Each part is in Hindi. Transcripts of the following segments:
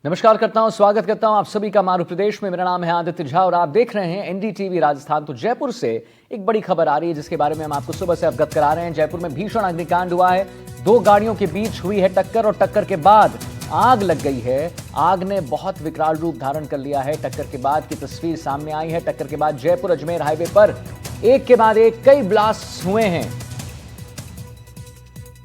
नमस्कार करता हूं, स्वागत करता हूं आप सभी का मारू प्रदेश में। मेरा नाम है आदित्य झा और आप देख रहे हैं एनडीटीवी राजस्थान। तो जयपुर से एक बड़ी खबर आ रही है जिसके बारे में हम आपको सुबह से अवगत करा रहे हैं। जयपुर में भीषण अग्निकांड हुआ है। दो गाड़ियों के बीच हुई है टक्कर और टक्कर के बाद आग लग गई है। आग ने बहुत विकराल रूप धारण कर लिया है। टक्कर के बाद की तस्वीर सामने आई है। टक्कर के बाद जयपुर अजमेर हाईवे पर एक के बाद एक कई ब्लास्ट हुए हैं।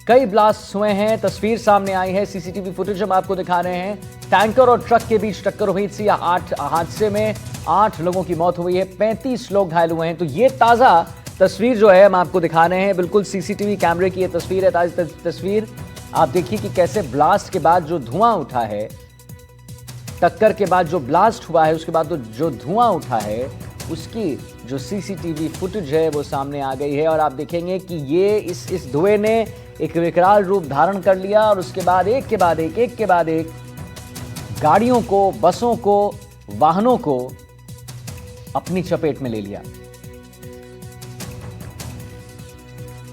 कई ब्लास्ट हुए हैं। तस्वीर सामने आई है, सीसीटीवी फुटेज हम आपको दिखा रहे हैं। टैंकर और ट्रक के बीच टक्कर हुई थी। हादसे में 8 लोगों की मौत हुई है, 35 लोग घायल हुए हैं। तो ये ताजा तस्वीर जो है हम आपको दिखा रहे हैं, बिल्कुल सीसीटीवी कैमरे की ये तस्वीर है। ताजी तस्वीर आप देखिए कि कैसे ब्लास्ट के बाद जो धुआं उठा है, टक्कर के बाद जो ब्लास्ट हुआ है उसके बाद जो धुआं उठा है उसकी जो सीसीटीवी फुटेज है वो सामने आ गई है। और आप देखेंगे कि ये इस धुएं ने एक विकराल रूप धारण कर लिया और उसके बाद एक के बाद एक गाड़ियों को, बसों को, वाहनों को अपनी चपेट में ले लिया।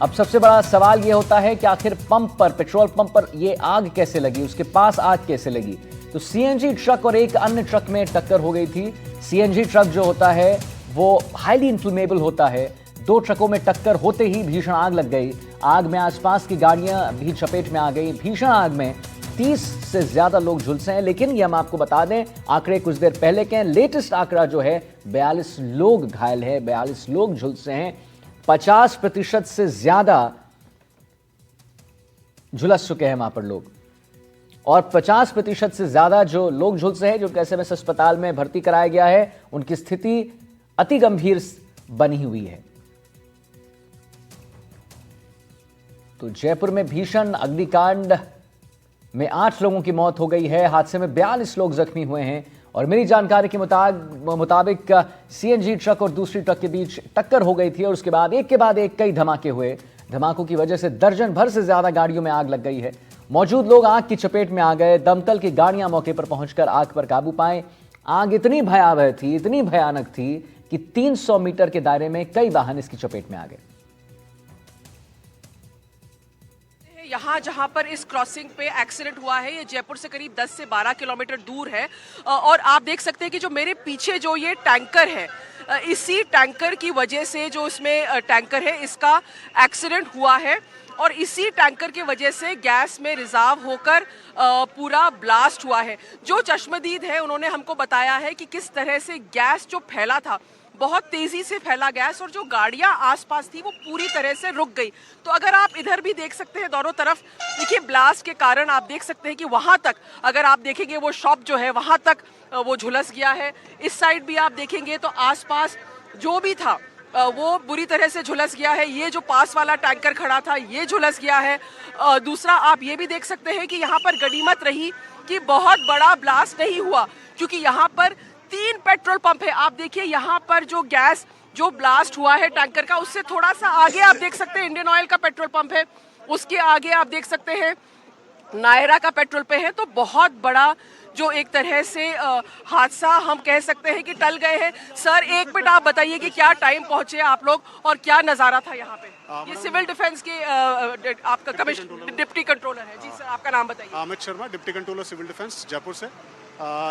अब सबसे बड़ा सवाल यह होता है कि आखिर पेट्रोल पंप पर यह आग कैसे लगी, उसके पास आग कैसे लगी। तो सीएनजी ट्रक और एक अन्य ट्रक में टक्कर हो गई थी। सीएनजी ट्रक जो होता है वो हाईली इन्फ्लेमेबल होता है। दो ट्रकों में टक्कर होते ही भीषण आग लग गई। आग में आसपास की गाड़ियां भी चपेट में आ गई। भीषण आग में 30 से ज्यादा लोग झुलसे हैं। लेकिन ये हम आपको बता दें, आंकड़े कुछ देर पहले के हैं। लेटेस्ट आंकड़ा जो है 42 लोग घायल है, 42 लोग झुलसे हैं। 50% से ज्यादा झुलस चुके हैं वहां पर लोग, और 50% से ज्यादा जो लोग झुलसे हैं, जो एसएमएस अस्पताल में भर्ती कराया गया है, उनकी स्थिति अति गंभीर बनी हुई है। तो जयपुर में भीषण अग्निकांड में 8 लोगों की मौत हो गई है। हादसे में 42 लोग जख्मी हुए हैं। और मेरी जानकारी के मुताबिक सीएनजी ट्रक और दूसरी ट्रक के बीच टक्कर हो गई थी और उसके बाद एक कई धमाके हुए। धमाकों की वजह से दर्जन भर से ज्यादा गाड़ियों में आग लग गई है। मौजूद लोग आग की चपेट में आ गए। दमकल की गाड़ियां मौके पर पहुंचकर आग पर काबू पाए। आग इतनी भयावह थी, इतनी भयानक थी कि 300 मीटर के दायरे में कई वाहन इसकी चपेट में आ गए। यहाँ जहाँ पर इस क्रॉसिंग पे एक्सीडेंट हुआ है, ये जयपुर से करीब 10 से 12 किलोमीटर दूर है। और आप देख सकते हैं कि जो मेरे पीछे जो ये टैंकर है, इसी टैंकर की वजह से जो इसमें टैंकर है इसका एक्सीडेंट हुआ है। और इसी टैंकर की वजह से गैस में रिजार्व होकर पूरा ब्लास्ट हुआ है। जो चश्मदीद है उन्होंने हमको बताया है कि किस तरह से गैस जो फैला था, बहुत तेजी से फैला गैस, और जो गाड़ियां आसपास थी वो पूरी तरह से रुक गई। तो अगर आप इधर भी देख सकते हैं, दोनों तरफ देखिए, ब्लास्ट के कारण आप देख सकते हैं कि वहां तक अगर आप देखेंगे वो शॉप जो है वहां तक वो झुलस गया है। इस साइड भी आप देखेंगे तो आसपास जो भी था वो बुरी तरह से झुलस गया है। ये जो पास वाला टैंकर खड़ा था ये झुलस गया है। दूसरा आप ये भी देख सकते हैं कि यहाँ पर गनीमत रही कि बहुत बड़ा ब्लास्ट नहीं हुआ, क्योंकि यहाँ पर 3 पेट्रोल पंप है। आप देखिए यहाँ पर जो गैस जो ब्लास्ट हुआ है टैंकर का, उससे थोड़ा सा आगे आप देख सकते हैं इंडियन ऑयल का पेट्रोल पंप है। उसके आगे आप देख सकते हैं नायरा का पेट्रोल पे है। तो बहुत बड़ा जो एक तरह से हादसा हम कह सकते हैं कि टल गए हैं। सर, एक मिनट आप बताइए कि क्या टाइम पहुंचे आप लोग और क्या नजारा था यहाँ पे। ये सिविल डिफेंस के आपका कमिश्नर, डिप्टी कंट्रोलर है जी। सर, आपका नाम बताइए। Amit Sharma, deputy controller civil defence Jaipur से।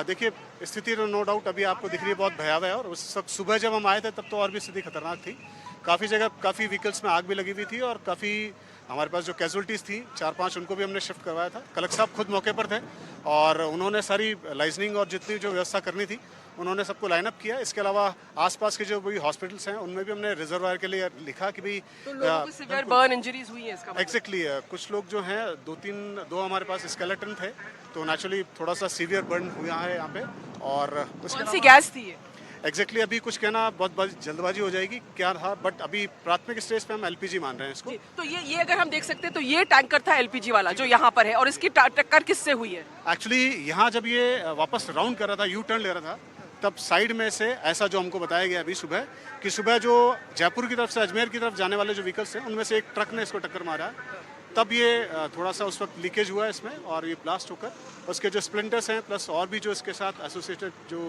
देखिए, स्थिति नो डाउट अभी आपको दिख रही है, बहुत भयावह है। और उस सब सुबह जब हम आए थे तब तो और भी स्थिति खतरनाक थी। काफ़ी जगह काफ़ी व्हीकल्स में आग भी लगी हुई थी और काफ़ी हमारे पास जो कैजुअलिटीज़ थी 4-5 उनको भी हमने शिफ्ट करवाया था। कलेक्टर साहब खुद मौके पर थे और उन्होंने सारी लाइजनिंग और जितनी जो व्यवस्था करनी थी उन्होंने सबको लाइन अप किया। इसके अलावा आसपास के जो भी हॉस्पिटल्स हैं उनमें भी हमने रिजर्वायर के लिए लिखा कि भाई तो लोगों को सीवियर बर्न इंजरीज हुई है इसका मतलब। एग्जैक्टली कुछ लोग जो हैं दो हमारे पास स्केलेटन थे, तो नेचुरली थोड़ा सा सीवियर बर्न हुआ है यहाँ पे। और कौन सी गैस थी ये? एग्जैक्टली अभी कुछ कहना बहुत जल्दबाजी हो जाएगी क्या था, बट अभी प्राथमिक स्टेज पे हम एलपीजी मान रहे हैं इसको। तो ये अगर हम देख सकते हैं तो ये टैंकर था एलपीजी वाला जो यहाँ पर है, और इसकी टक्कर किससे हुई है? एक्चुअली यहाँ जब ये वापस राउंड कर रहा था, यू टर्न ले रहा था, तब साइड में से ऐसा जो हमको बताया गया अभी सुबह जो जयपुर की तरफ से अजमेर की तरफ जाने वाले जो व्हीकल्स हैं उनमें से एक ट्रक ने इसको टक्कर मारा है। तब ये थोड़ा सा उस वक्त लीकेज हुआ है इसमें और ये ब्लास्ट होकर उसके जो स्प्लिंटर्स हैं प्लस और भी जो इसके साथ एसोसिएटेड जो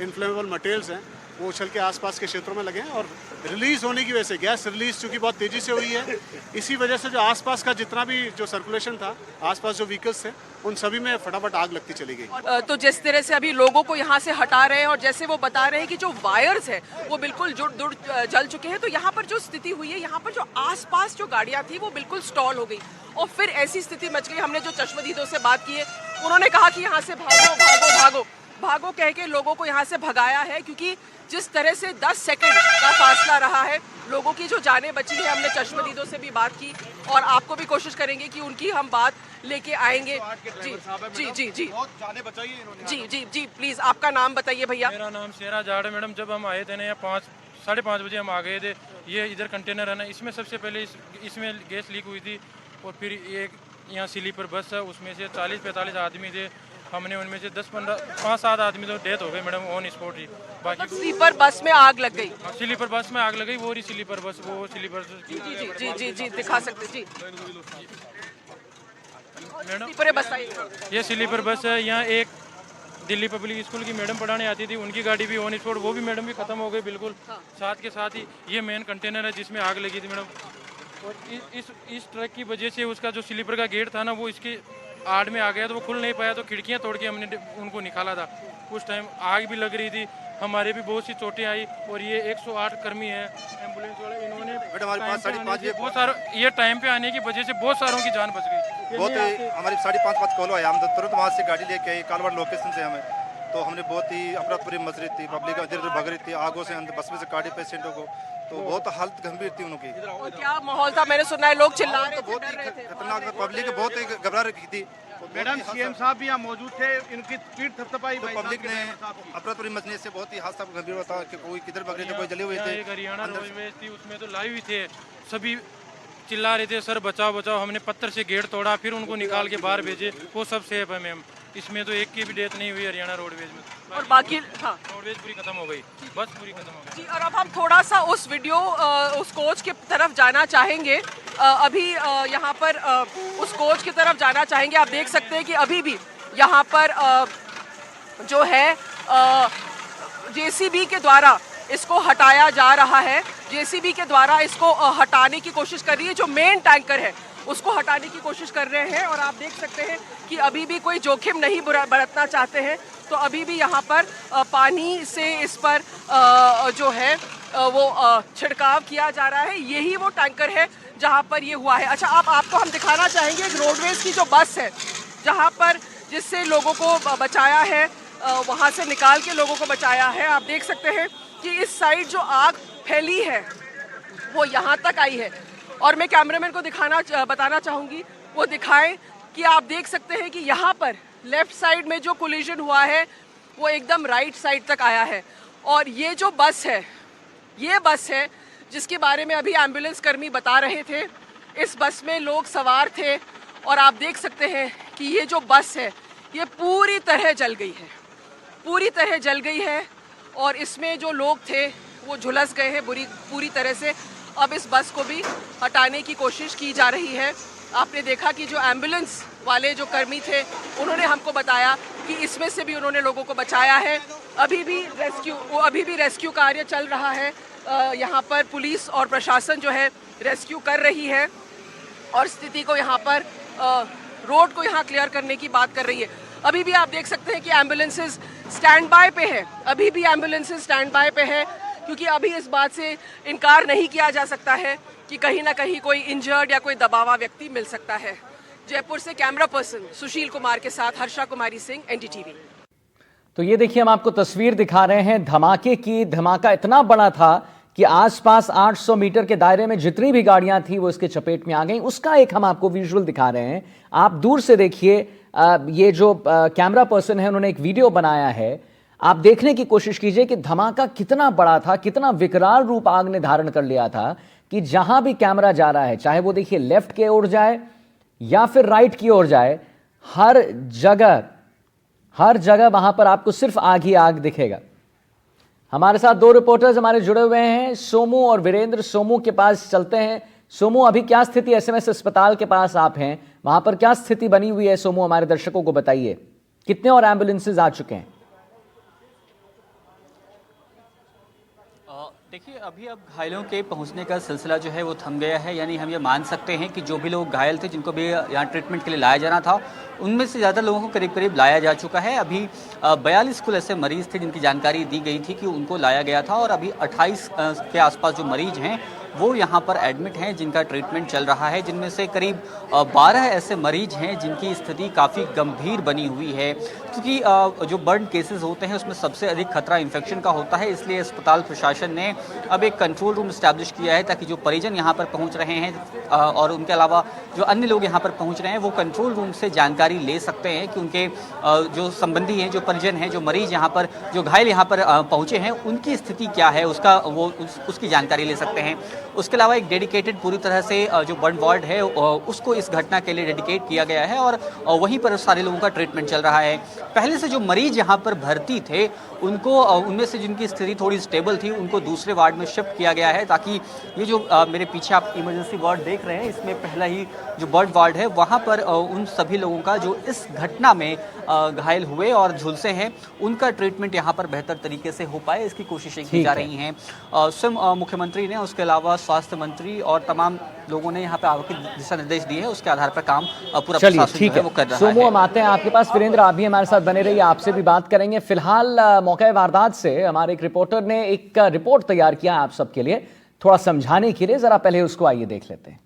इन्फ्लेमेबल मटेरियल्स हैं वो उछल के आसपास के क्षेत्रों में लगे हैं। और रिलीज होने की वजह से गैस रिलीज चूँकि बहुत तेज़ी से हुई है, इसी वजह से जो आसपास का जितना भी जो सर्कुलेशन था, आसपास जो व्हीकल्स थे उन सभी में फटाफट आग लगती चली गई। तो जिस तरह से अभी लोगों को यहाँ से हटा रहे हैं और जैसे वो बता रहे हैं कि जो वायर्स है वो बिल्कुल जुड़ जल चुके हैं, तो यहाँ पर जो स्थिति हुई है, यहाँ पर जो आसपास जो गाड़ियाँ थी वो बिल्कुल स्टॉल हो गई और फिर ऐसी स्थिति मच गई। हमने जो चश्मदीदों से बात की है, उन्होंने कहा कि यहाँ से भागो भागो भागो भागो कह के लोगों को यहाँ से भगाया है, क्योंकि जिस तरह से 10 सेकंड का फासला रहा है, लोगों की जो जानें बची है। हमने चश्मदीदों से भी बात की और आपको भी कोशिश करेंगे कि उनकी हम बात लेके आएंगे। जी जी जी जी जाने बचाई इन्होंने। जी जी जी प्लीज आपका नाम बताइए भैया। मेरा नाम शेरा जाट है मैडम। जब हम आए थे ना, यहाँ 5-5:30 बजे हम आ गए थे। ये इधर कंटेनर है ना, इसमें सबसे पहले इसमें गैस लीक हुई थी और फिर एक यहाँ स्लीपर बस है, उसमें से 40-45 आदमी थे। हमने उनमें से 5-7 आदमी तो डेथ हो गए मैडम ऑन स्पॉट ही। बाकी स्लीपर बस में आग लग गई। स्लीपर बस में आग लग गई। वो रही स्लीपर बस, वो स्लीपर जी जी जी जी जी जी दिखा सकते जी मैडम। स्लीपर बस आई। ये स्लीपर बस है। यहाँ एक दिल्ली पब्लिक स्कूल की मैडम पढ़ाने आती थी, उनकी गाड़ी भी ऑन स्पॉट, वो भी मैडम भी खत्म हो गई बिल्कुल। साथ के साथ ही ये मेन कंटेनर है जिसमें आग लगी थी मैडम। और इस ट्रक की वजह से उसका जो स्लीपर का गेट था ना, वो इसके आड़ में आ गया, तो वो खुल नहीं पाया, तो खिड़कियां तोड़ के हमने उनको निकाला था। उस टाइम आग भी लग रही थी, हमारे भी बहुत सी चोटें आई। और ये 108 कर्मी है एम्बुलेंस वाले, इन्होंने बहुत सारा ये टाइम पे आने की वजह से बहुत सारों की जान बच गई। बहुत हमारी 5:30 कॉल आया, हम तुरंत वहाँ से गाड़ी लेके आई कालवाड़ लोकेशन से हमें। तो हमने बहुत ही अफरा तफरी मच रही थी, पब्लिक इधर उधर भग रही थी आगों से, अंदर बस में से काटे पेशेंटों को, तो बहुत हालत गंभीर थी उनकी। और क्या माहौल था? मैंने सुना है लोग चिल्ला रहे थे, बहुत डर रहे थे। खतरनाक, पब्लिक बहुत ही घबरा रही थी। मैडम सीएम साहब भी यहाँ मौजूद थे, इनकी पीठ थपथपाई। तो पब्लिक ने अफरा तफरी मचने से बहुत ही हादसा गंभीर हुआ था कि कोई किधर भग रहे थे, कोई जले हुए थे। एक हरियाणा रोडवेज थी, उसमें तो लाइव ही थे, सभी चिल्ला रहे थे सर बचाओ बचाओ। हमने पत्थर से गेट तोड़ा, फिर उनको निकाल के बाहर भेजे, वो सब सेफ है मैम। इसमें तो एक की भी डेथ नहीं हुई हरियाणा रोडवेज में। और बाकी हाँ रोडवेज पूरी खत्म हो गई, बस पूरी खत्म हो गई जी। और अब हम थोड़ा सा उस वीडियो उस कोच की तरफ जाना चाहेंगे। अभी यहाँ पर उस कोच की तरफ जाना चाहेंगे। आप देख सकते हैं कि अभी भी यहाँ पर जो है जेसीबी के द्वारा इसको हटाया जा रहा है। जेसीबी के द्वारा इसको हटाने की कोशिश कर रही है, जो मेन टैंकर है उसको हटाने की कोशिश कर रहे हैं। और आप देख सकते हैं कि अभी भी कोई जोखिम नहीं बरतना चाहते हैं, तो अभी भी यहाँ पर पानी से इस पर जो है वो छिड़काव किया जा रहा है। यही वो टैंकर है जहाँ पर ये हुआ है। अच्छा, आपको हम दिखाना चाहेंगे एक रोडवेज की जो बस है, जहाँ पर जिससे लोगों को बचाया है, वहाँ से निकाल के लोगों को बचाया है। आप देख सकते हैं कि इस साइड जो आग फैली है वो यहाँ तक आई है। और मैं कैमरामैन को बताना चाहूँगी, वो दिखाएं कि आप देख सकते हैं कि यहाँ पर लेफ्ट साइड में जो कोलिजन हुआ है वो एकदम राइट साइड तक आया है। और ये जो बस है, ये बस है जिसके बारे में अभी एम्बुलेंस कर्मी बता रहे थे। इस बस में लोग सवार थे और आप देख सकते हैं कि ये जो बस है ये पूरी तरह जल गई है, पूरी तरह जल गई है। और इसमें जो लोग थे वो झुलस गए हैं पूरी तरह से। अब इस बस को भी हटाने की कोशिश की जा रही है। आपने देखा कि जो एम्बुलेंस वाले जो कर्मी थे उन्होंने हमको बताया कि इसमें से भी उन्होंने लोगों को बचाया है। अभी भी रेस्क्यू कार्य चल रहा है। यहाँ पर पुलिस और प्रशासन जो है रेस्क्यू कर रही है और स्थिति को यहाँ पर रोड को यहाँ क्लियर करने की बात कर रही है। अभी भी आप देख सकते हैं कि एम्बुलेंसेज स्टैंड बाय पे है, अभी भी एम्बुलेंसेज स्टैंड बाय पे है, क्योंकि अभी इस बात से इनकार नहीं किया जा सकता है कि कहीं ना कहीं कोई इंजर्ड या कोई दबावा व्यक्ति मिल सकता है। जयपुर से कैमरा पर्सन सुशील कुमार के साथ हर्षा कुमारी सिंह, एनडीटीवी। तो ये देखिए, हम आपको तस्वीर दिखा रहे हैं धमाके की। धमाका इतना बड़ा था कि आसपास 800 मीटर के दायरे में जितनी भी गाड़ियां थी वो इसके चपेट में आ गई। उसका एक हम आपको विजुअल दिखा रहे हैं, आप दूर से देखिए। ये जो कैमरा पर्सन है उन्होंने एक वीडियो बनाया है, आप देखने की कोशिश कीजिए कि धमाका कितना बड़ा था, कितना विकराल रूप आग ने धारण कर लिया था कि जहां भी कैमरा जा रहा है, चाहे वो देखिए लेफ्ट की ओर जाए या फिर राइट की ओर जाए, हर जगह वहां पर आपको सिर्फ आग ही आग दिखेगा। हमारे साथ 2 रिपोर्टर्स हमारे जुड़े हुए हैं, सोमू और वीरेंद्र। सोमू के पास चलते हैं। सोमू, अभी क्या स्थिति? एसएमएस अस्पताल के पास आप हैं, वहां पर क्या स्थिति बनी हुई है? सोमू, हमारे दर्शकों को बताइए, कितने और एम्बुलेंसेज आ चुके हैं? देखिए, अभी अब घायलों के पहुंचने का सिलसिला जो है वो थम गया है। यानी हम ये मान सकते हैं कि जो भी लोग घायल थे, जिनको भी यहाँ ट्रीटमेंट के लिए लाया जाना था, उनमें से ज़्यादा लोगों को करीब करीब लाया जा चुका है। अभी 42 कुल ऐसे मरीज़ थे जिनकी जानकारी दी गई थी कि उनको लाया गया था, और अभी 28 के आसपास जो मरीज़ हैं वो यहाँ पर एडमिट हैं, जिनका ट्रीटमेंट चल रहा है। जिनमें से करीब 12 ऐसे मरीज हैं जिनकी स्थिति काफ़ी गंभीर बनी हुई है, क्योंकि जो बर्न केसेस होते हैं उसमें सबसे अधिक खतरा इन्फेक्शन का होता है। इसलिए अस्पताल प्रशासन ने अब एक कंट्रोल रूम इस्टेब्लिश किया है, ताकि जो परिजन यहाँ पर पहुँच रहे हैं और उनके अलावा जो अन्य लोग यहाँ पर पहुँच रहे हैं, वो कंट्रोल रूम से जानकारी ले सकते हैं कि उनके जो संबंधी हैं, जो परिजन हैं, जो मरीज यहाँ पर, जो घायल यहाँ पर पहुँचे हैं, उनकी स्थिति क्या है, उसकी जानकारी ले सकते हैं। उसके अलावा एक डेडिकेटेड पूरी तरह से जो बर्न वार्ड है उसको इस घटना के लिए डेडिकेट किया गया है, और वहीं पर सारे लोगों का ट्रीटमेंट चल रहा है। पहले से जो मरीज यहाँ पर भर्ती थे, उनको उनमें से जिनकी स्थिति थोड़ी स्टेबल थी, उनको दूसरे वार्ड में शिफ्ट किया गया है, ताकि ये जो मेरे पीछे आप इमरजेंसी वार्ड देख रहे हैं, इसमें पहला ही जो बर्न वार्ड है, वहाँ पर उन सभी लोगों का जो इस घटना में घायल हुए और झुलसे हैं, उनका ट्रीटमेंट यहाँ पर बेहतर तरीके से हो पाए, इसकी कोशिशें की जा रही हैं। स्वयं मुख्यमंत्री ने, उसके अलावा स्वास्थ्य मंत्री और तमाम लोगों ने यहाँ पे आगे दिशा निर्देश दिए हैं, उसके आधार पर काम पूरा प्रशासन जो है वो कर रहा है। सोमू, हम आते हैं आपके पास। वीरेंद्र, आप भी हमारे साथ बने रहिए, आपसे भी बात करेंगे। फिलहाल मौके वारदात से हमारे एक रिपोर्टर ने एक रिपोर्ट तैयार किया आप सबके लिए, थोड़ा समझाने के लिए। जरा पहले उसको आइए देख लेते हैं।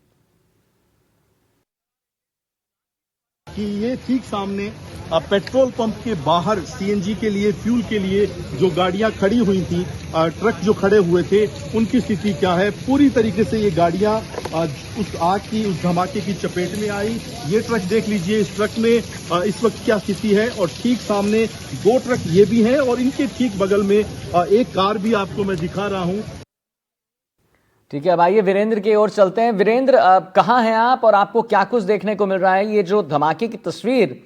कि ये ठीक सामने पेट्रोल पंप के बाहर सीएनजी के लिए, फ्यूल के लिए जो गाड़ियां खड़ी हुई थी, ट्रक जो खड़े हुए थे, उनकी स्थिति क्या है। पूरी तरीके से ये गाड़ियां उस आग की, उस धमाके की चपेट में आई। ये ट्रक देख लीजिए, इस ट्रक में इस वक्त क्या स्थिति है, और ठीक सामने 2 ट्रक ये भी हैं, और इनके ठीक बगल में एक कार भी आपको मैं दिखा रहा हूं। ठीक है, अब आइए वीरेंद्र की ओर चलते हैं। वीरेंद्र, कहाँ हैं आप और आपको क्या कुछ देखने को मिल रहा है? ये जो धमाके की तस्वीर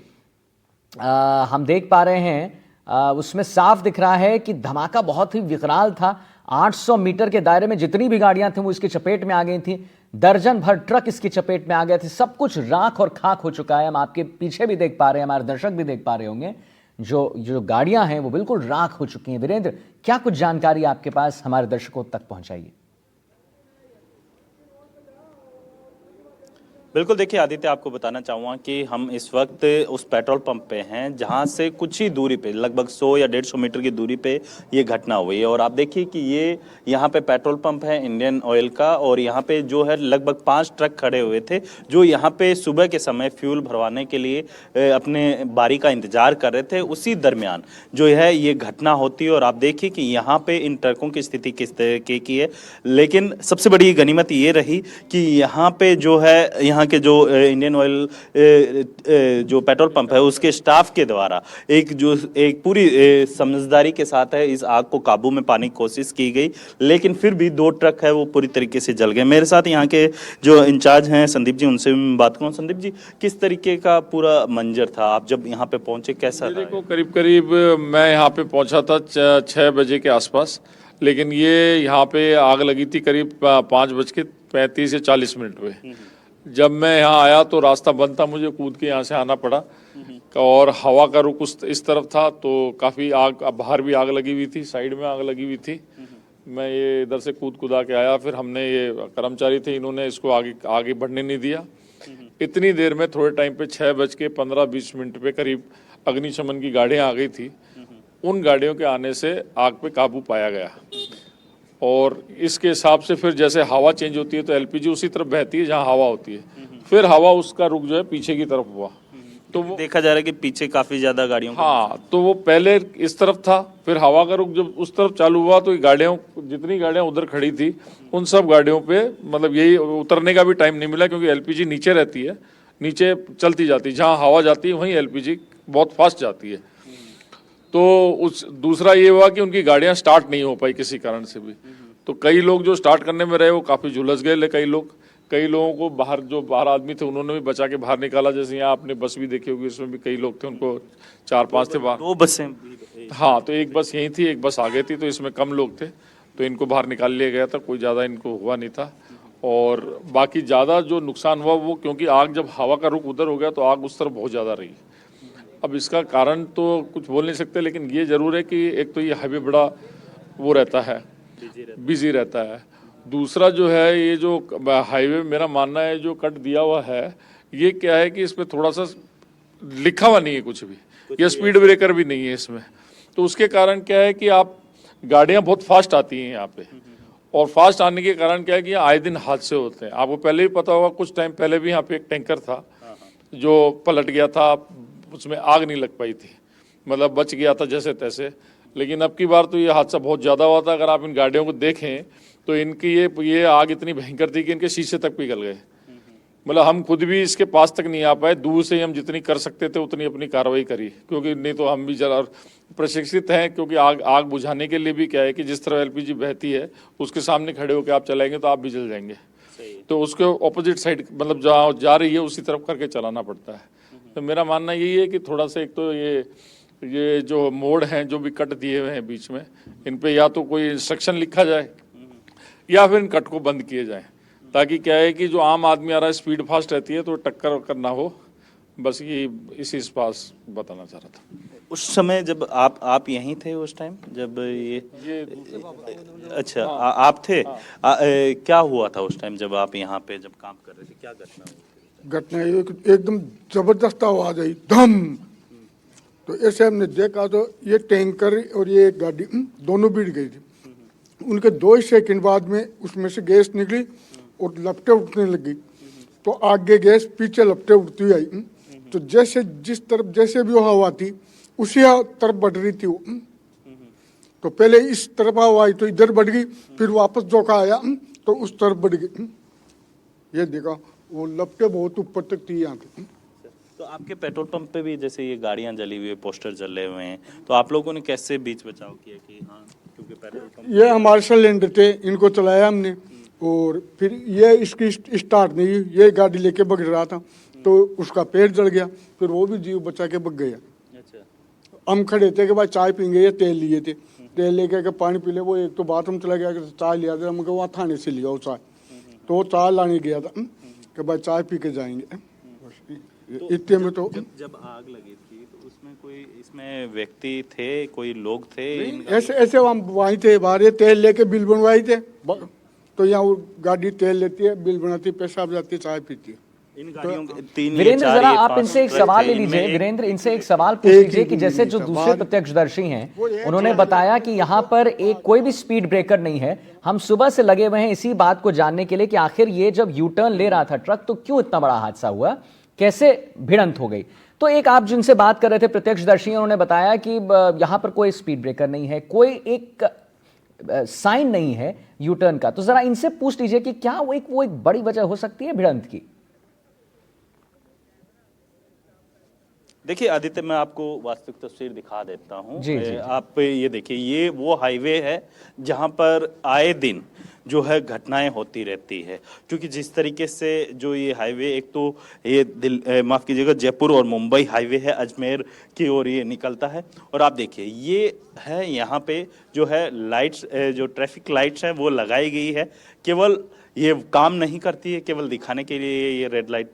हम देख पा रहे हैं, उसमें साफ दिख रहा है कि धमाका बहुत ही विकराल था। 800 मीटर के दायरे में जितनी भी गाड़ियां थी वो इसकी चपेट में आ गई थी। दर्जन भर ट्रक इसकी चपेट में आ गए थे। सब कुछ राख और खाक हो चुका है। हम आपके पीछे भी देख पा रहे हैं, हमारे दर्शक भी देख पा रहे होंगे, जो गाड़ियां हैं वो बिल्कुल राख हो चुकी हैं। वीरेंद्र, क्या कुछ जानकारी आपके पास हमारे दर्शकों तक पहुंचाइए। बिल्कुल, देखिए आदित्य, आपको बताना चाहूँगा कि हम इस वक्त उस पेट्रोल पंप पे हैं जहाँ से कुछ ही दूरी पे, लगभग 100 या 150 मीटर की दूरी पे ये घटना हुई है। और आप देखिए कि ये यहाँ पे पेट्रोल पंप है इंडियन ऑयल का, और यहाँ पे जो है लगभग 5 ट्रक खड़े हुए थे, जो यहाँ पे सुबह के समय फ्यूल भरवाने के लिए अपने बारी का इंतजार कर रहे थे। उसी दरमियान जो है ये घटना होती है, और आप देखिए कि यहाँ पे इन ट्रकों की स्थिति किस तरह की है। लेकिन सबसे बड़ी गनीमत ये रही कि यहाँ पे जो है, यहाँ के जो इंडियन ऑयल जो पेट्रोल पंप है उसके स्टाफ के द्वारा एक पूरी समझदारी के साथ है इस आग को काबू में पाने की कोशिश की गई, लेकिन फिर भी 2 ट्रक है वो पूरी तरीके से जल गए। मेरे साथ यहाँ के जो इंचार्ज हैं संदीप जी, उनसे भी मैं बात करूँ। संदीप जी, किस तरीके का पूरा मंजर था, आप जब यहाँ पे पहुंचे कैसा? देखो, करीब मैं यहाँ पे पहुंचा था 6 बजे के आसपास, लेकिन ये यहाँ पे आग लगी थी करीब 5:35 या 40 मिनट पे। जब मैं यहाँ आया तो रास्ता बंद था, मुझे कूद के यहाँ से आना पड़ा, और हवा का रुख इस तरफ था, तो काफ़ी आग, बाहर भी आग लगी हुई थी, साइड में आग लगी हुई थी। मैं ये इधर से कूदा के आया, फिर हमने ये कर्मचारी थे, इन्होंने इसको आगे बढ़ने नहीं दिया। इतनी देर में थोड़े टाइम पे 6:15-20 मिनट पे करीब अग्निशमन की गाड़ियाँ आ गई थी। उन गाड़ियों के आने से आग पे काबू पाया गया, और इसके हिसाब से फिर जैसे हवा चेंज होती है तो एलपीजी उसी तरफ बहती है जहाँ हवा होती है, फिर हवा उसका रुख जो है पीछे की तरफ हुआ, तो वो देखा जा रहा है कि पीछे काफी ज्यादा गाड़ियों, हाँ, तो वो पहले इस तरफ था, फिर हवा का रुख जब उस तरफ चालू हुआ तो जितनी गाड़ियाँ उधर खड़ी थी उन सब गाड़ियों पे मतलब यही उतरने का भी टाइम नहीं मिला, क्योंकि एलपीजी नीचे रहती है, नीचे चलती जाती है, जहाँ हवा जाती है वहीं एलपीजी बहुत फास्ट जाती है। तो दूसरा ये हुआ कि उनकी गाड़ियां स्टार्ट नहीं हो पाई किसी कारण से भी, तो कई लोग जो स्टार्ट करने में रहे वो काफ़ी झुलस गए। कई लोगों को बाहर आदमी थे, उन्होंने भी बचा के बाहर निकाला। जैसे यहाँ आपने बस भी देखी होगी, इसमें भी कई लोग थे, उनको 4-5 थे बाहर। 2 बसें, हाँ, तो एक बस यहीं थी, एक बस आगे थी, तो इसमें कम लोग थे, तो इनको बाहर निकाल लिया गया था, कोई ज़्यादा इनको हुआ नहीं था। और बाकी ज़्यादा जो नुकसान हुआ वो, क्योंकि आग जब हवा का रुख उधर हो गया तो आग उस तरफ बहुत ज़्यादा रही। अब इसका कारण तो कुछ बोल नहीं सकते, लेकिन ये ज़रूर है कि एक तो ये हाईवे बड़ा वो रहता है, बिजी रहता है। दूसरा जो है ये जो हाईवे, मेरा मानना है जो कट दिया हुआ है, ये क्या है कि इसमें थोड़ा सा लिखा हुआ नहीं है कुछ भी, या स्पीड ब्रेकर भी नहीं है इसमें। तो उसके कारण क्या है कि आप गाड़ियां बहुत फास्ट आती हैं यहाँ पे, और फास्ट आने के कारण क्या है कि आए दिन हादसे होते हैं। आपको पहले ही पता होगा, कुछ टाइम पहले भी यहाँ पे एक टैंकर था जो पलट गया था, उसमें आग नहीं लग पाई थी, मतलब बच गया था जैसे तैसे। लेकिन अब की बार तो ये हादसा बहुत ज़्यादा हुआ था। अगर आप इन गाड़ियों को देखें तो इनकी ये आग इतनी भयंकर थी कि इनके शीशे तक पिघल गए। मतलब हम खुद भी इसके पास तक नहीं आ पाए, दूर से ही हम जितनी कर सकते थे उतनी अपनी कार्रवाई करी, क्योंकि नहीं तो हम भी जरा प्रशिक्षित हैं। क्योंकि आग बुझाने के लिए भी क्या है कि जिस तरह एलपीजी बहती है उसके सामने खड़े होकर आप चलाएंगे तो आप भी जल जाएंगे। तो उसके ऑपोजिट साइड, मतलब जहाँ जा रही है उसी तरफ करके चलाना पड़ता है। तो मेरा मानना यही है कि थोड़ा सा, एक तो ये जो मोड़ हैं जो भी कट दिए हुए हैं बीच में, इन पे या तो कोई इंस्ट्रक्शन लिखा जाए या फिर इन कट को बंद किए जाए, ताकि क्या है कि जो आम आदमी आ रहा है स्पीड फास्ट रहती है तो टक्कर ना हो। बस ये इसी पास बताना चाह रहा था। उस समय जब आप यहीं थे उस टाइम जब ये अच्छा आप थे? क्या हुआ था उस टाइम जब आप यहाँ पे जब काम कर रहे थे? क्या घटना हुई? घटना एकदम जबरदस्त आवाज आई, धम। तो ऐसे हमने देखा तो ये टैंकर और ये गाड़ी दोनों भिड़ गई थी। उनके 2 सेकंड बाद में उसमें से गैस निकली और लपटें उठने लगी। तो आगे गैस, पीछे लपटें उठती हुई आई। तो जैसे जिस तरफ जैसे भी वो हवा थी उसी तरफ बढ़ रही थी वो। तो पहले इस तरफ हवा आई तो इधर बढ़ गई, फिर वापस झोंका आया तो उस तरफ बढ़ गई। ये देखा वो लपटें बहुत ऊपर तक थी यहाँ पे। तो आपके पेट्रोल पंप पे भी जैसे ये गाड़ियां जली हुई है, पोस्टर जले हुए हैं, तो आप लोगों ने कैसे बीच बचाव किया कि हाँ, क्योंकि पेट्रोल पंप ये हमारे सिलेंडर थे, इनको चलाया हमने। और फिर ये इसकी स्टार्ट नहीं हुई, ये गाड़ी लेके भग रहा था तो उसका पेट जल गया, फिर वो भी जीव बचा के भग गया। अच्छा, हम खड़े थे कि भाई चाय पीएंगे, या तेल लिए थे, तेल लेके के पानी पी ले। वो एक तो बाथरूम चला गया कि चाय लिया था, हमको वहाँ थाने से लिया वो चाय। तो वो चाय लाने गया था कि भाई चाय पी के जाएंगे। इतने में तो जब आग लगी थी तो उसमें कोई इसमें व्यक्ति थे, कोई लोग थे? ऐसे हम वहीं थे बाहर, ये तेल लेके बिल बनवाई थे। तो यहाँ वो गाड़ी तेल लेती है, बिल बनाती है, पेशाब जाती है, चाय पीती है। इन गाड़ियों के 3 या वीरेंद्र 4 जरा या आप 5 इनसे एक सवाल ले लीजिए। वीरेंद्र, इनसे एक सवाल पूछ लीजिए कि जैसे जो दूसरे प्रत्यक्षदर्शी हैं उन्होंने बताया कि यहाँ पर एक कोई भी स्पीड ब्रेकर नहीं है। हम सुबह से लगे हुए हैं इसी बात को जानने के लिए कि आखिर ये जब यू टर्न ले रहा था ट्रक तो क्यों इतना बड़ा हादसा हुआ, कैसे भिड़ंत हो गई। तो एक आप जिनसे बात कर रहे थे प्रत्यक्षदर्शी, उन्होंने बताया कि यहाँ पर कोई स्पीड ब्रेकर नहीं है, कोई एक साइन नहीं है यू टर्न का। तो जरा इनसे पूछ लीजिए कि क्या वो एक बड़ी वजह हो सकती है भिड़ंत की। देखिए आदित्य, मैं आपको वास्तविक तस्वीर दिखा देता हूं। जी, जी। आप ये देखिए, ये वो हाईवे है जहां पर आए दिन जो है घटनाएं होती रहती है। क्योंकि जिस तरीके से जो ये हाईवे, एक तो ये माफ कीजिएगा जयपुर और मुंबई हाईवे है, अजमेर की ओर ये निकलता है। और आप देखिए ये है, यहाँ पे जो है लाइट्स, जो ट्रैफिक लाइट्स हैं वो लगाई गई है। केवल ये काम नहीं करती है, केवल दिखाने के लिए ये रेड लाइट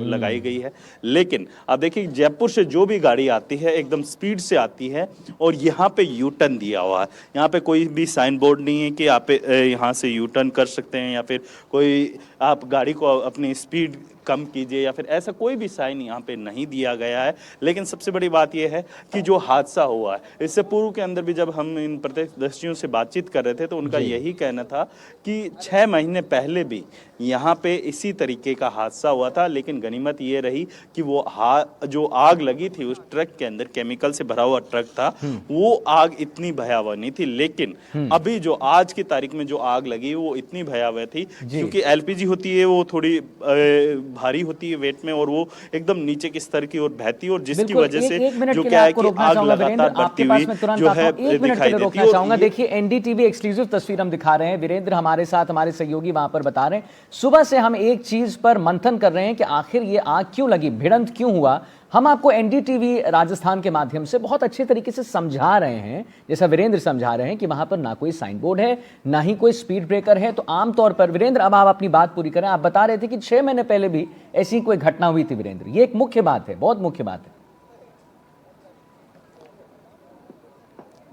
लगाई गई है। लेकिन आप देखिए जयपुर से जो भी गाड़ी आती है एकदम स्पीड से आती है और यहाँ पे यू टर्न दिया हुआ है। यहाँ पे कोई भी साइन बोर्ड नहीं है कि आप यहाँ से यू टर्न कर सकते हैं या फिर कोई आप गाड़ी को अपनी स्पीड कम कीजिए या फिर ऐसा कोई भी साइन यहाँ पे नहीं दिया गया है। लेकिन सबसे बड़ी बात यह है कि जो हादसा हुआ है, इससे पूर्व के अंदर भी जब हम इन प्रत्यक्षदर्शियों से बातचीत कर रहे थे तो उनका यही कहना था कि 6 महीने पहले भी यहाँ पे इसी तरीके का हादसा हुआ था। लेकिन गनीमत ये रही कि वो जो आग लगी थी उस ट्रक के अंदर, केमिकल से भरा हुआ ट्रक था, वो आग इतनी भयावह नहीं थी। लेकिन अभी जो आज की तारीख में जो आग लगी वो इतनी भयावह थी क्योंकि एलपीजी होती है वो थोड़ी भारी होती है वेट में और वो एकदम नीचे के स्तर की ओर बहती है और जिसकी वजह से जो क्या है कि आग लगातार बढ़ती हुई जो है दिखाई देती है। चाहूंगा देखिए एनडीटीवी एक्सक्लूसिव तस्वीर हम दिखा रहे हैं। वीरेंद्र हमारे साथ, हमारे सहयोगी वहां पर बता रहे हैं, सुबह से हम एक चीज पर मंथन कर रहे हैं कि आखिर ये आग क्यों लगी, भिड़ंत क्यों हुआ। हम आपको एनडीटीवी राजस्थान के माध्यम से बहुत अच्छे तरीके से समझा रहे हैं, जैसा वीरेंद्र समझा रहे हैं कि वहां पर ना कोई साइन बोर्ड है, ना ही कोई स्पीड ब्रेकर है। तो आमतौर पर वीरेंद्र, अब आप अपनी बात पूरी करें। आप बता रहे थे कि 6 महीने पहले भी ऐसी कोई घटना हुई थी। वीरेंद्र, ये एक मुख्य बात है, बहुत मुख्य बात है।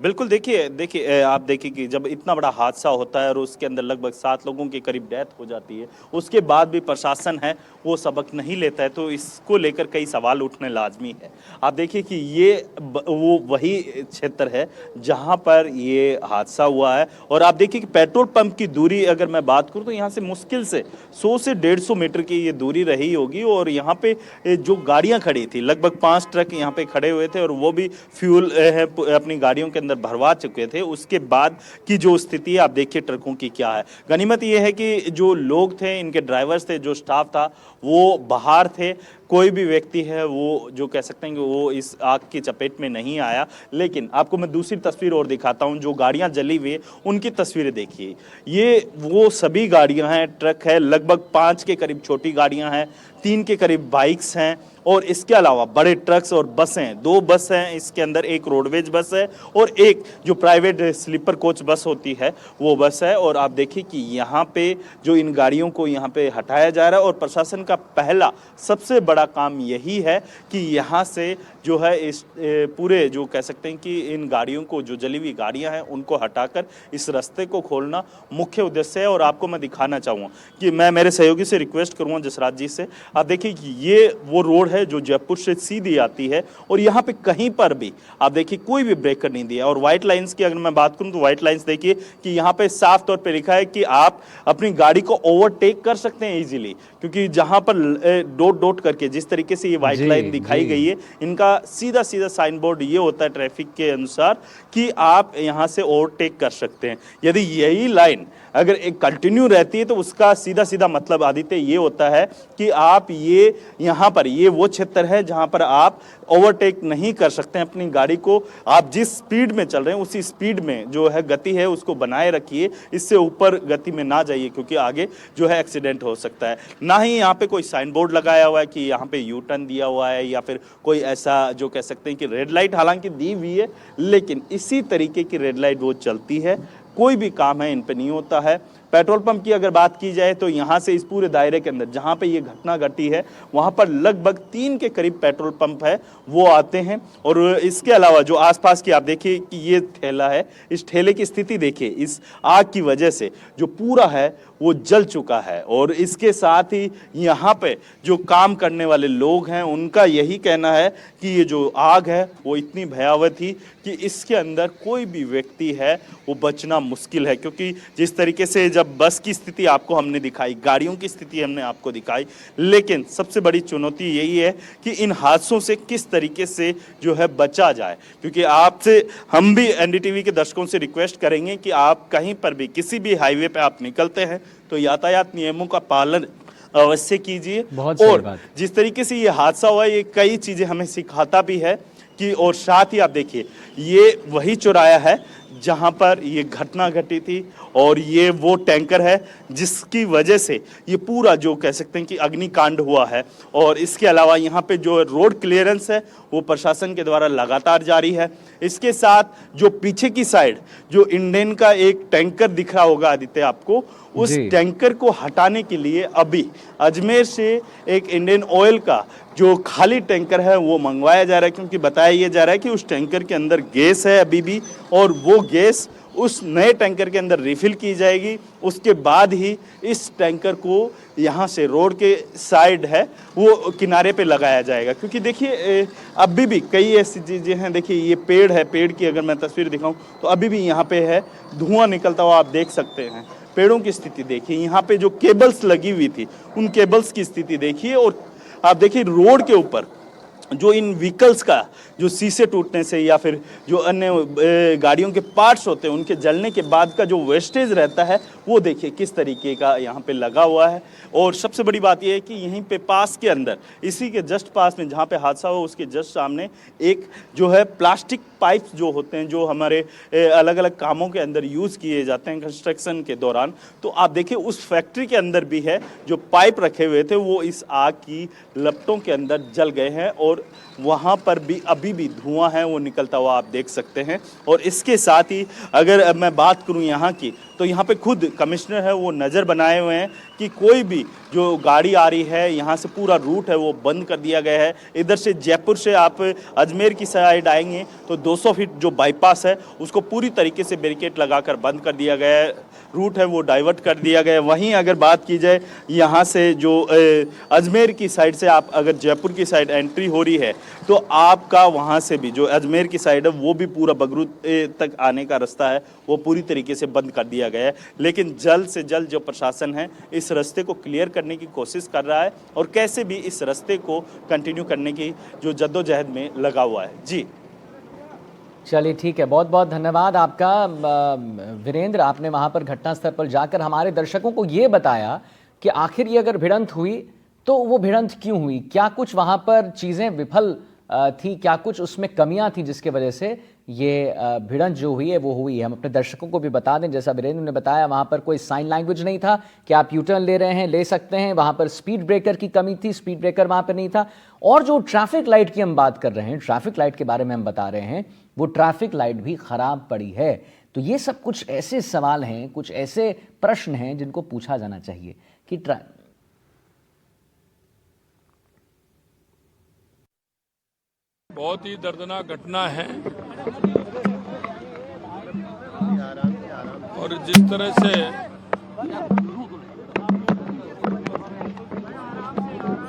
बिल्कुल, देखिए आप देखिए कि जब इतना बड़ा हादसा होता है और उसके अंदर लगभग 7 लोगों के करीब डेथ हो जाती है, उसके बाद भी प्रशासन है वो सबक नहीं लेता है, तो इसको लेकर कई सवाल उठने लाजमी है। आप देखिए कि ये वो वही क्षेत्र है जहां पर ये हादसा हुआ है और आप देखिए कि पेट्रोल पंप की दूरी अगर मैं बात करूं तो यहाँ से मुश्किल से 100 से 150 मीटर की ये दूरी रही होगी और यहाँ पे जो गाड़ियाँ खड़ी थी लगभग 5 ट्रक यहाँ पे खड़े हुए थे और वो भी फ्यूल है अपनी गाड़ियों के अंदर भरवा चुके थे। उसके बाद की जो स्थिति है आप देखिए ट्रकों की क्या है। गनीमत ये है कि जो लोग थे, इनके ड्राइवर्स थे, जो स्टाफ था वो बाहर थे, कोई भी व्यक्ति है वो जो कह सकते हैं कि वो इस आग की चपेट में नहीं आया। लेकिन आपको मैं दूसरी तस्वीर और दिखाता हूं, जो गाड़ियां जली हुई उनकी तस्वीरें देखिए। ये वो सभी गाड़ियां हैं, ट्रक है, लगभग 5 के करीब छोटी गाड़ियां हैं, 3 के करीब बाइक्स हैं और इसके अलावा बड़े ट्रक्स और बसें, 2 बस हैं इसके अंदर, एक रोडवेज बस है और एक जो प्राइवेट स्लीपर कोच बस होती है वो बस है। और आप देखिए कि यहाँ पे जो इन गाड़ियों को यहाँ पे हटाया जा रहा है और प्रशासन का पहला सबसे बड़ा काम यही है कि यहाँ से जो है इस पूरे जो कह सकते हैं कि इन गाड़ियों को, जो जली हुई गाड़ियाँ हैं उनको हटाकर इस रास्ते को खोलना मुख्य उद्देश्य है। और आपको मैं दिखाना चाहूँगा कि मैं मेरे सहयोगी से रिक्वेस्ट करूँगा जसराज जी से, आप देखिए कि ये वो रोड है जो जयपुर से सीधी आती है और यहाँ पे कहीं पर भी आप देखिए कोई भी ब्रेकर नहीं दिया। और व्हाइट लाइंस की अगर मैं बात करूँ तो व्हाइट लाइंस देखिए कि यहाँ पे साफ तौर पे लिखा है कि आप अपनी गाड़ी को ओवरटेक कर सकते हैं इजीली, क्योंकि जहाँ पर डॉट डॉट करके जिस तरीके से ये व्हाइट लाइन दिखाई गई है, इनका सीधा सीधा साइन बोर्ड ये होता है ट्रैफिक के अनुसार कि आप यहाँ से ओवरटेक कर सकते हैं। यदि यही लाइन अगर एक कंटिन्यू रहती है तो उसका सीधा सीधा मतलब आदित्य ये होता है कि आप ये यहाँ पर ये वो क्षेत्र है जहाँ पर आप ओवरटेक नहीं कर सकते हैं। अपनी गाड़ी को आप जिस स्पीड में चल रहे हैं उसी स्पीड में जो है गति है उसको बनाए रखिए, इससे ऊपर गति में ना जाइए क्योंकि आगे जो है एक्सीडेंट हो सकता है। ना ही यहाँ पे कोई साइन बोर्ड लगाया हुआ है कि यहाँ पे यू टर्न दिया हुआ है या फिर कोई ऐसा जो कह सकते हैं कि रेड लाइट हालांकि दी हुई है, लेकिन इसी तरीके की रेड लाइट वो चलती है, कोई भी काम है इन पे नहीं होता है। पेट्रोल पंप की अगर बात की जाए तो यहाँ से इस पूरे दायरे के अंदर जहाँ पे ये घटना घटी है वहाँ पर लगभग 3 के करीब पेट्रोल पंप है वो आते हैं। और इसके अलावा जो आसपास की आप देखिए कि ये ठेला है, इस ठेले की स्थिति देखिए, इस आग की वजह से जो पूरा है वो जल चुका है। और इसके साथ ही यहाँ पे जो काम करने वाले लोग हैं उनका यही कहना है कि ये जो आग है वो इतनी भयावह थी कि इसके अंदर कोई भी व्यक्ति है वो बचना मुश्किल है, क्योंकि जिस तरीके से जब बस की स्थिति आपको हमने दिखाई, गाड़ियों की स्थिति हमने आपको दिखाई, लेकिन सबसे बड़ी चुनौती यही है कि इन हादसों से किस तरीके से जो है बचा जाए। क्योंकि आपसे हम भी एनडीटीवी के दर्शकों से रिक्वेस्ट करेंगे कि आप कहीं पर भी किसी भी हाईवे पे आप निकलते हैं तो यातायात नियमों का पालन अवश्य कीजिए। और जिस तरीके से ये हादसा हुआ ये कई चीजें हमें सिखाता भी है कि, और साथ ही आप देखिए ये वही चौराहा है जहां पर ये घटना घटी थी और ये वो टैंकर है जिसकी वजह से ये पूरा जो कह सकते हैं कि अग्निकांड हुआ है। और इसके अलावा यहाँ पे जो रोड क्लियरेंस है वो प्रशासन के द्वारा लगातार जारी है। इसके साथ जो पीछे की साइड जो इंडेन का एक टैंकर दिख रहा होगा आदित्य आपको, उस टैंकर को हटाने के लिए अभी अजमेर से एक इंडियन ऑयल का जो खाली टैंकर है वो मंगवाया जा रहा है, क्योंकि बताया ये जा रहा है कि उस टैंकर के अंदर गैस है अभी भी और वो गैस उस नए टैंकर के अंदर रिफिल की जाएगी। उसके बाद ही इस टैंकर को यहाँ से रोड के साइड है वो किनारे पे लगाया जाएगा, क्योंकि देखिए अभी भी कई ऐसी चीज़ें हैं। देखिए ये पेड़ है, पेड़ की अगर मैं तस्वीर दिखाऊं तो अभी भी यहाँ पे है धुआं निकलता हुआ आप देख सकते हैं। पेड़ों की स्थिति देखिए, यहाँ पे जो केबल्स लगी हुई थी उन केबल्स की स्थिति देखिए। और आप देखिए रोड के ऊपर जो इन व्हीकल्स का जो शीशे टूटने से या फिर जो अन्य गाड़ियों के पार्ट्स होते हैं उनके जलने के बाद का जो वेस्टेज रहता है वो देखिए किस तरीके का यहाँ पे लगा हुआ है। और सबसे बड़ी बात यह है कि यहीं पे पास के अंदर इसी के जस्ट पास में जहाँ पे हादसा हुआ उसके जस्ट सामने एक जो है प्लास्टिक पाइप्स जो होते हैं जो हमारे अलग अलग कामों के अंदर यूज़ किए जाते हैं कंस्ट्रक्शन के दौरान, तो आप देखिए उस फैक्ट्री के अंदर भी है जो पाइप रखे हुए थे वो इस आग की लपटों के अंदर जल गए हैं। और और वहाँ पर भी अभी भी धुआं है वो निकलता हुआ आप देख सकते हैं। और इसके साथ ही अगर मैं बात करूँ यहाँ की, तो यहाँ पे खुद कमिश्नर है वो नज़र बनाए हुए हैं कि कोई भी जो गाड़ी आ रही है यहाँ से पूरा रूट है वो बंद कर दिया गया है। इधर से जयपुर से आप अजमेर की साइड आएंगे तो 200 फीट जो बाईपास है उसको पूरी तरीके से बैरिकेड लगाकर बंद कर दिया गया है, रूट है वो डाइवर्ट कर दिया गया है। वहीं अगर बात की जाए यहाँ से जो अजमेर की साइड से आप अगर जयपुर की साइड एंट्री हो रही है तो आपका वहाँ से भी जो अजमेर की साइड है वो भी पूरा बगरू तक आने का रास्ता है वो पूरी तरीके से बंद कर दिया गया है। लेकिन जल्द से जल्द जो प्रशासन है इस रास्ते को क्लियर करने की कोशिश कर रहा है और कैसे भी इस रास्ते को कंटिन्यू करने की जो जद्दोजहद में लगा हुआ है। जी चलिए ठीक है, बहुत बहुत धन्यवाद आपका वीरेंद्र। आपने वहां पर घटनास्थल पर जाकर हमारे दर्शकों को ये बताया कि आखिर ये अगर भिड़ंत हुई तो वो भिड़ंत क्यों हुई, क्या कुछ वहां पर चीजें विफल थी, क्या कुछ उसमें कमियां थी जिसके वजह से ये भिड़ंत जो हुई है वो हुई है। हम अपने दर्शकों को भी बता दें, जैसा वीरेंद्र ने बताया, वहां पर कोई साइन लैंग्वेज नहीं था कि आप यू टर्न ले रहे हैं ले सकते हैं। वहां पर स्पीड ब्रेकर की कमी थी, स्पीड ब्रेकर वहां पर नहीं था। और जो ट्रैफिक लाइट की हम बात कर रहे हैं, ट्रैफिक लाइट के बारे में हम बता रहे हैं, वो ट्रैफिक लाइट भी खराब पड़ी है। तो ये सब कुछ ऐसे सवाल हैं, कुछ ऐसे प्रश्न हैं जिनको पूछा जाना चाहिए कि बहुत ही दर्दनाक घटना है और जिस तरह से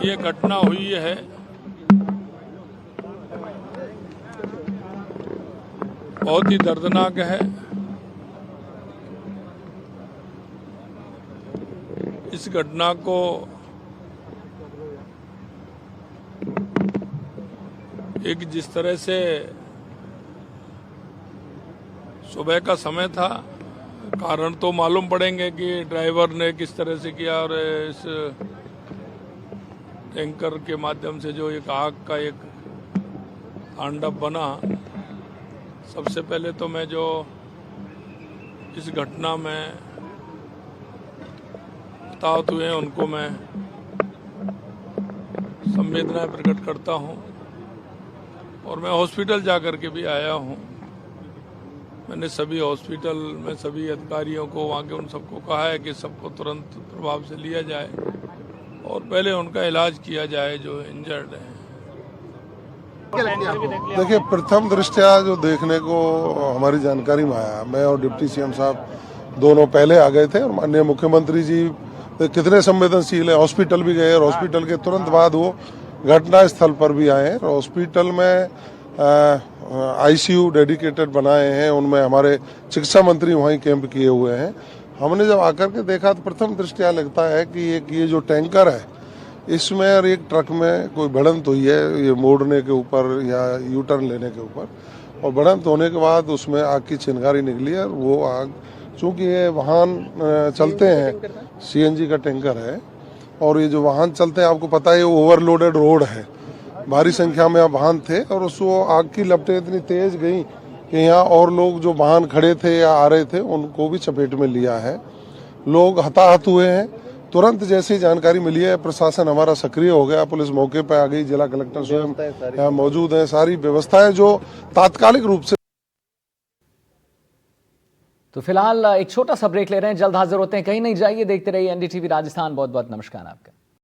ये घटना हुई है बहुत ही दर्दनाक है। इस घटना को एक जिस तरह से सुबह का समय था, कारण तो मालूम पड़ेंगे कि ड्राइवर ने किस तरह से किया और इस टैंकर के माध्यम से जो एक आग का एक तांडव बना। सबसे पहले तो मैं जो इस घटना में हताहत हुए हैं उनको मैं संवेदनाएं प्रकट करता हूं और मैं हॉस्पिटल जाकर के भी आया हूं। मैंने सभी हॉस्पिटल में सभी अधिकारियों को वहां के उन सबको कहा है कि सबको तुरंत प्रभाव से लिया जाए और पहले उनका इलाज किया जाए जो इंजर्ड है। देखिए, प्रथम दृष्टया जो देखने को हमारी जानकारी में आया, मैं और डिप्टी सीएम साहब दोनों पहले आ गए थे और माननीय मुख्यमंत्री जी कितने संवेदनशील है, हॉस्पिटल भी गए और हॉस्पिटल के तुरंत बाद वो घटना स्थल पर भी आए हैं। हॉस्पिटल में आईसीयू डेडिकेटेड बनाए हैं, उनमें हमारे चिकित्सा मंत्री वहीं कैंप किए हुए हैं। हमने जब आकर के देखा तो प्रथम दृष्टया लगता है कि ये जो टैंकर है इसमें और एक ट्रक में कोई भिड़ंत हुई है, ये मोड़ने के ऊपर या यू टर्न लेने के ऊपर, और भिड़ंत होने के बाद उसमें आग की चिंगारी निकली है। वो आग, चूँकि ये वाहन चलते हैं, सीएनजी का टैंकर है और ये जो वाहन चलते हैं आपको पता है ये ओवरलोडेड रोड है, भारी संख्या में वाहन थे और उसको आग की लपटें इतनी तेज गई कि यहाँ और लोग जो वाहन खड़े थे या आ रहे थे उनको भी चपेट में लिया है। लोग हताहत हुए हैं। तुरंत जैसी जानकारी मिली है प्रशासन हमारा सक्रिय हो गया, पुलिस मौके पर आ गई, जिला कलेक्टर स्वयं यहाँ मौजूद है, सारी व्यवस्थाएं जो तात्कालिक रूप से। तो फिलहाल एक छोटा सा ब्रेक ले रहे हैं, जल्द हाजिर होते हैं, कहीं नहीं जाइए, देखते रहिए एनडीटीवी राजस्थान। बहुत बहुत नमस्कार आपका।